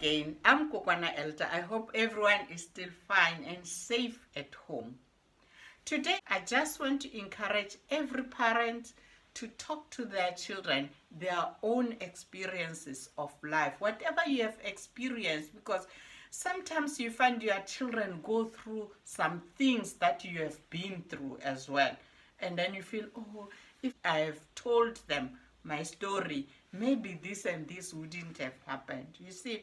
again. I'm Kokwana Elder. I hope everyone is still fine and safe at home. Today, I just want to encourage every parent to talk to their children, their own experiences of life, whatever you have experienced, because sometimes you find your children go through some things that you have been through as well. And then you feel, oh, if I have told them my story, maybe this and this wouldn't have happened. You see,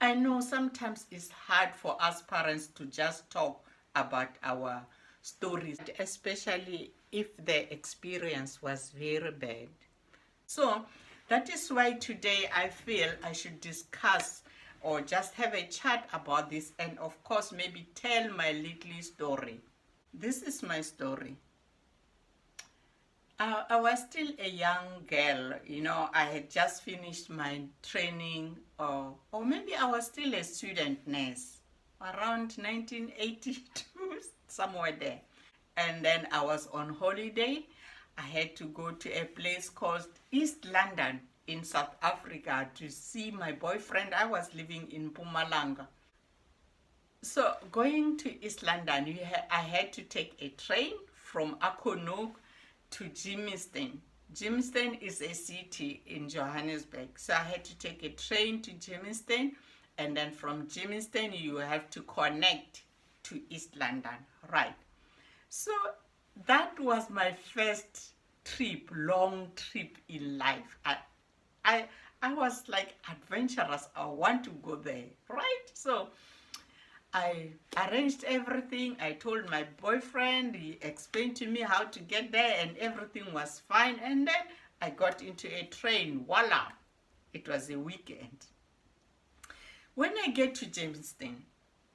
I know sometimes it's hard for us parents to just talk about our stories, especially if the experience was very bad. So that is why today I feel I should discuss or just have a chat about this, and of course maybe tell my little story. This is my story. I was still a young girl, I had just finished my training, or maybe I was still a student nurse, around 1982, somewhere there. And then I was on holiday. I had to go to a place called East London in South Africa to see my boyfriend. I was living in Mpumalanga. So going to East London, I had to take a train from Akonok to Germiston. Germiston is a city in Johannesburg. So I had to take a train to Germiston, and then from Germiston you have to connect to East London, right? So that was my first trip, long trip in life. I was like adventurous. I want to go there, right? So I arranged everything. I told my boyfriend, he explained to me how to get there, and everything was fine. And then I got into a train. Voila! It was a weekend. When I get to Jamestown,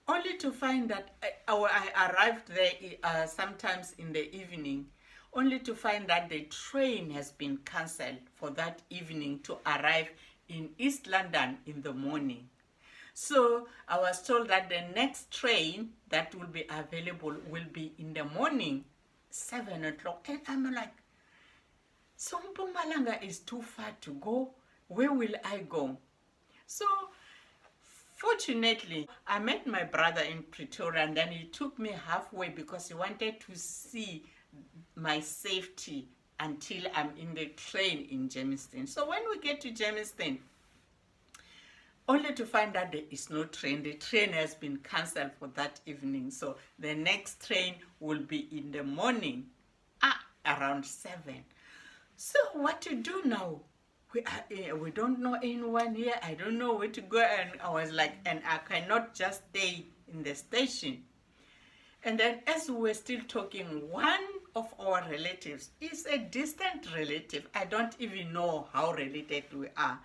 only to find that I arrived there sometimes in the evening, only to find that the train has been cancelled for that evening to arrive in East London in the morning. So I was told that the next train that will be available will be in the morning, 7 o'clock. And I'm like, so Mpumalanga is too far to go. Where will I go? So fortunately, I met my brother in Pretoria, and then he took me halfway because he wanted to see my safety until I'm in the train in Germiston. So when we get to Germiston, only to find that there is no train. The train has been cancelled for that evening. So the next train will be in the morning, around 7. So what to do now? We don't know anyone here. I don't know where to go. And I was like, and I cannot just stay in the station. And then as we were still talking, one of our relatives is a distant relative. I don't even know how related we are.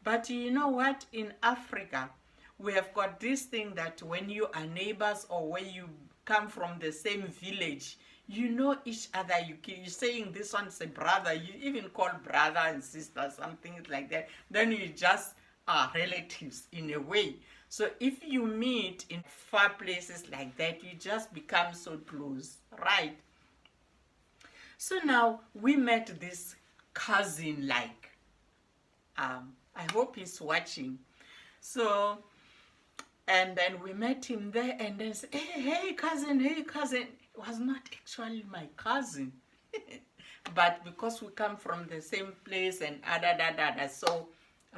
But you know what? In Africa, we have got this thing that when you are neighbors or when you come from the same village, you know each other. You're saying this one's a brother. You even call brother and sister, something like that. Then you just are relatives in a way. So if you meet in far places like that, you just become so close, right? So now we met this cousin like. I hope he's watching. So, and then we met him there, and then said, hey cousin, hey cousin. It was not actually my cousin. But because we come from the same place and so,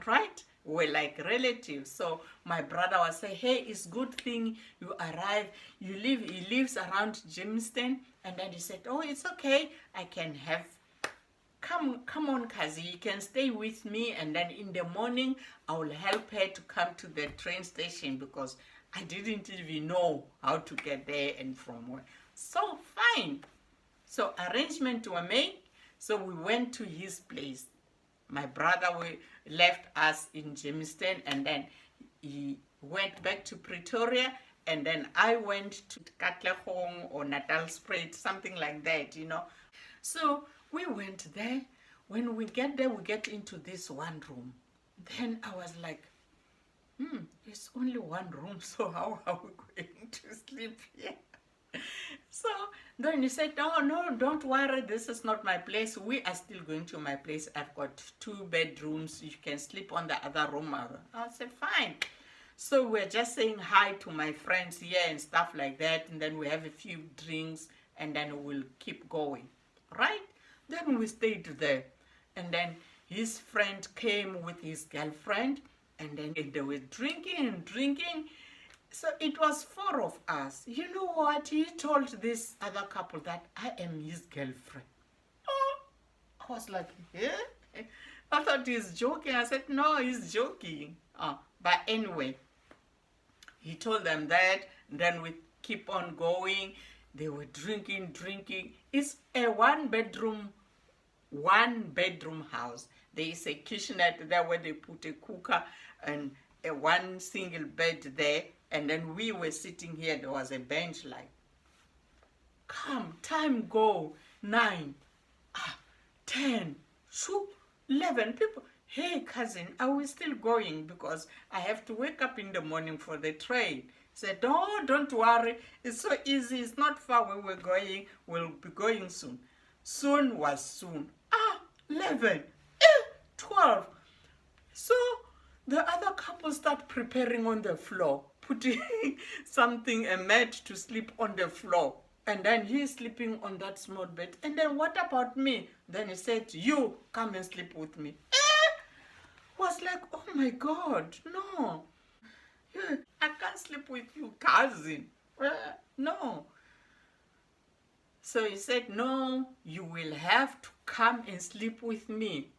right? We're like relatives. So my brother was saying, hey, it's good thing you arrived. He lives around Jamestown. And then he said, oh, it's okay. I can have come on, Kazi, you can stay with me, and then in the morning I will help her to come to the train station because I didn't even know how to get there and from where. So fine. So arrangements were made. So we went to his place. My brother left us in Germiston, and then he went back to Pretoria, and then I went to Katlehong or Natalspruit, something like that, So we went there. When we get there, we get into this one room. Then I was like, it's only one room, so how are we going to sleep here? So then he said, "Oh, no, don't worry. This is not my place. We are still going to my place. I've got 2 bedrooms. You can sleep on the other room." I said, "Fine." So we're just saying hi to my friends here and stuff like that. And then we have a few drinks and then we'll keep going. Right? Then we stayed there. And then his friend came with his girlfriend. And then they were drinking and drinking. So it was 4 of us. You know what? He told this other couple that I am his girlfriend. Oh, I was like, yeah. I thought he's joking. I said, no, he's joking. But anyway, he told them that. Then we keep on going. They were drinking. It's a one-bedroom house. There is a kitchenette there where they put a cooker and a one single bed there. And then we were sitting here. There was a bench like, time go, 9, 10, 11 people. Hey, cousin, are we still going? Because I have to wake up in the morning for the train. He said, oh, don't worry. It's so easy. It's not far where we're going. We'll be going soon. Soon was soon. 11, 12. So the other couple start preparing on the floor, putting a mat to sleep on the floor. And then he's sleeping on that small bed. And then what about me? Then he said, you come and sleep with me. Was like, oh my God, no. I can't sleep with you, cousin. No. So he said, no, you will have to come and sleep with me.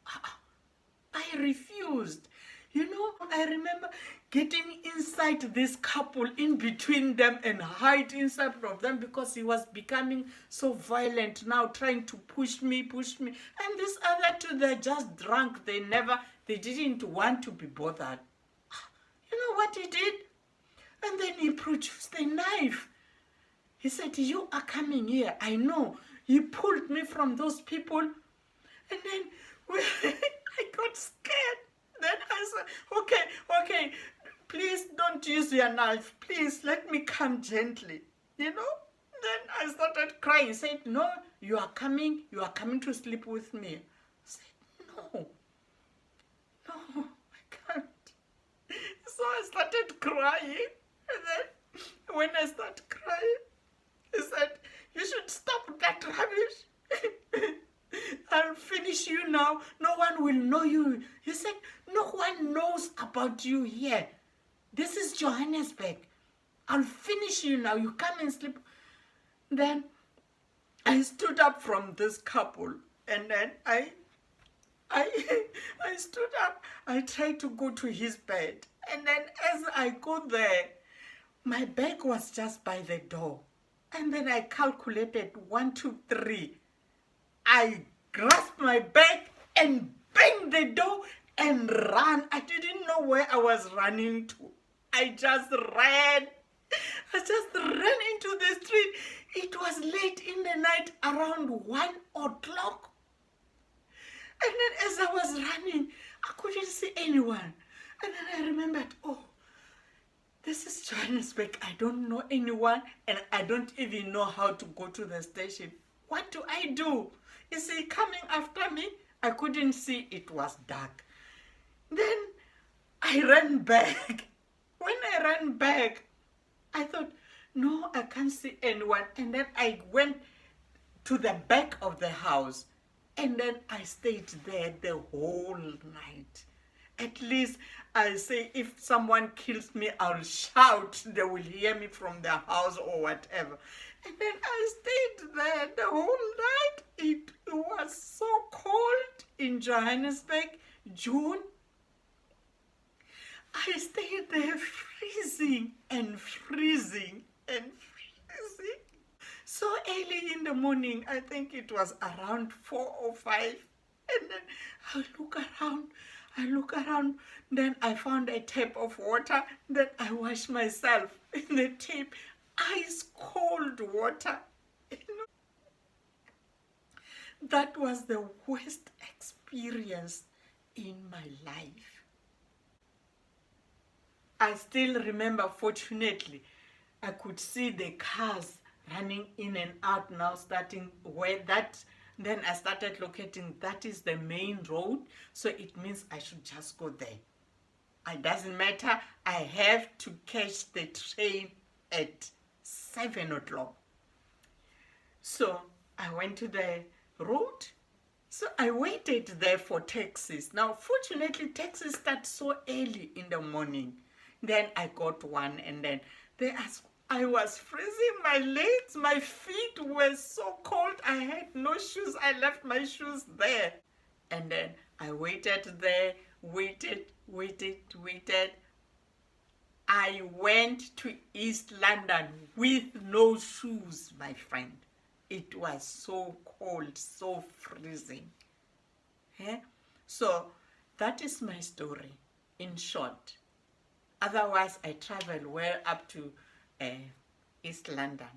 I refused. You know, I remember getting inside this couple, in between them, and hide inside of them because he was becoming so violent now, trying to push me. And this other two, they're just drunk. They didn't want to be bothered. You know what he did? And then he produced a knife. He said, you are coming here. I know. He pulled me from those people. And then I got scared. Then I said, okay, please don't use your knife. Please let me come gently. You know? Then I started crying. He said, no, you are coming to sleep with me. I said, no, I can't. So I started crying. And then when I started crying, he said, you should stop that rubbish. I'll finish you now. No one will know you. He said, no one knows about you here. This is Johannesburg. I'll finish you now. You come and sleep. Then I stood up from this couple. And then I stood up. I tried to go to his bed. And then as I go there, my bag was just by the door. And then I calculated 1, 2, 3. I grasped my bag and banged the door and ran. I didn't know where I was running to. I just ran. Into the street. It was late in the night, around 1 o'clock. And then as I was running, I couldn't see anyone. And then I remembered, oh, this is Johannesburg. I don't know anyone and I don't even know how to go to the station. What do I do? Is he coming after me? I couldn't see. It was dark. Then I ran back. When I ran back, I thought, no, I can't see anyone. And then I went to the back of the house. And then I stayed there the whole night. At least I say, if someone kills me, I'll shout. They will hear me from the house or whatever. And then I stayed there the whole night. It was so cold in Johannesburg, June. I stayed there freezing. So early in the morning, I think it was around 4 or 5. And then I look around. Then I found a tap of water. Then I washed myself in the tap. Ice cold water. You know? That was the worst experience in my life. I still remember, fortunately, I could see the cars running in and out now, starting where that, then I started locating that is the main road, so it means I should just go there. It doesn't matter, I have to catch the train at 7 o'clock. So I went to the road. So I waited there for taxis. Now, fortunately, taxis start so early in the morning. Then I got one, and then they asked, I was freezing my legs. My feet were so cold. I had no shoes. I left my shoes there. And then I waited there, waited. I went to East London with no shoes, my friend. It was so cold, so freezing. So that is my story in short. Otherwise, I traveled well up to East London.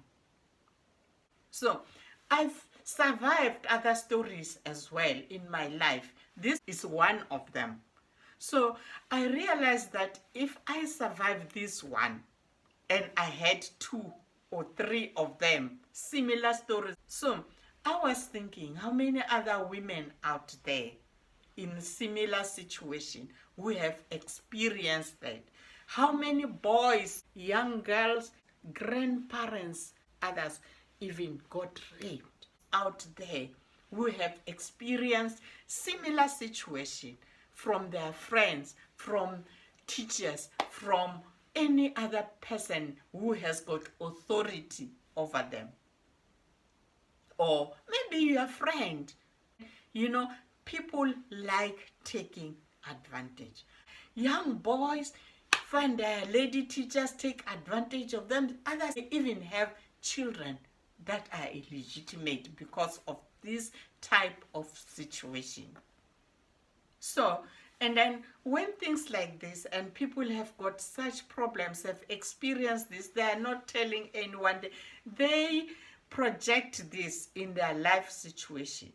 So I've survived other stories as well in my life. This is one of them. So I realized that if I survived this one, and I had 2 or 3 of them, similar stories. So I was thinking, how many other women out there in similar situation who have experienced that? How many boys, young girls, grandparents, others even got raped out there who have experienced similar situation from their friends, from teachers, from any other person who has got authority over them. Or maybe your friend. People like taking advantage. Young boys find their lady teachers take advantage of them. Others even have children that are illegitimate because of this type of situation. So, and then when things like this and people have got such problems, have experienced this, they are not telling anyone. They project this in their life situation.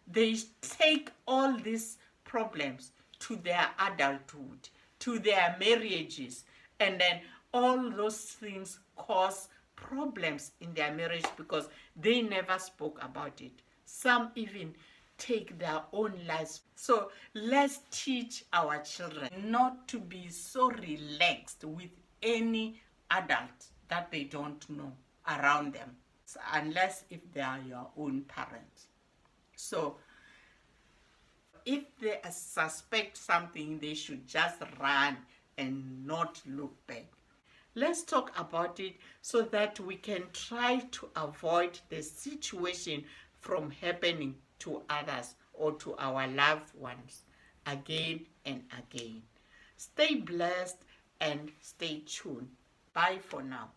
They take all these problems to their adulthood, to their marriages, and then all those things cause problems in their marriage because they never spoke about it. Some even take their own lives. So let's teach our children not to be so relaxed with any adult that they don't know around them, unless if they are your own parents. So if they suspect something, they should just run and not look back. Let's talk about it so that we can try to avoid the situation from happening to others or to our loved ones again and again. Stay blessed and stay tuned. Bye for now.